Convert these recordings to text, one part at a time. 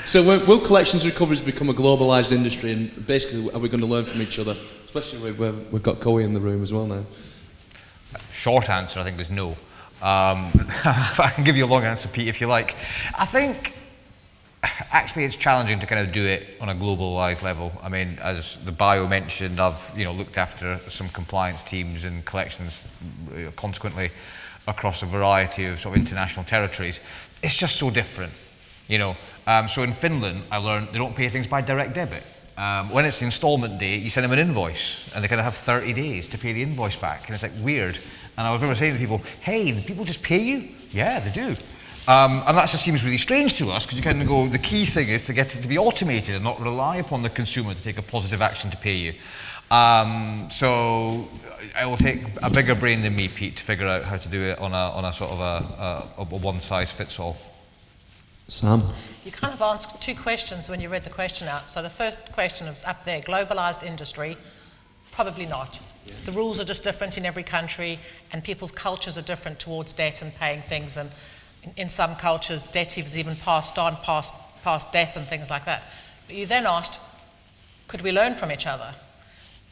So will collections and recoveries become a globalised industry, and basically are we going to learn from each other, especially we've got COEO in the room as well now? Short answer, I think, is no. I can give you a long answer, Pete, if you like. I think actually it's challenging to kind of do it on a globalised level. I mean, as the bio mentioned, I've looked after some compliance teams and collections consequently across a variety of sort of international territories. It's just so different, So in Finland, I learned they don't pay things by direct debit. When it's the instalment date, you send them an invoice, and they kind of have 30 days to pay the invoice back, and it's like weird. And I remember saying to people, "Hey, do people just pay you?" "Yeah, they do." And that just seems really strange to us, because you kind of go, the key thing is to get it to be automated and not rely upon the consumer to take a positive action to pay you. So it will take a bigger brain than me, Pete, to figure out how to do it on a sort of a one-size-fits-all. Sam? You kind of answered two questions when you read the question out. So the first question was up there, globalised industry, probably not. Yeah. The rules are just different in every country, and people's cultures are different towards debt and paying things, and in some cultures, debt is even passed on past death and things like that. But you then asked, could we learn from each other?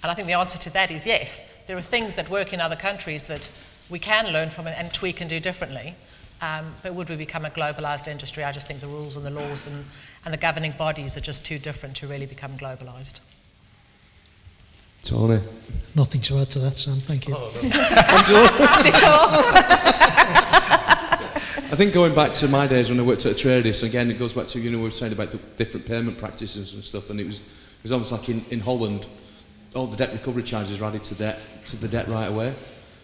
And I think the answer to that is yes. There are things that work in other countries that we can learn from and tweak and do differently. But would we become a globalised industry? I just think the rules and the laws and the governing bodies are just too different to really become globalised. Tony? Nothing to add to that, Sam. Thank you. I think going back to my days when I worked at a trading, so again it goes back to, we were saying about the different payment practices and stuff, and it was almost like in Holland, all the debt recovery charges were added to the debt right away.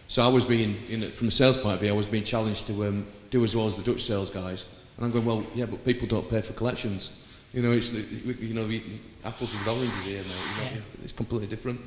So I was being, from a sales point of view, I was being challenged to do as well as the Dutch sales guys, and I'm going, well, yeah, but people don't pay for collections. It's apples and oranges here, mate. It's completely different.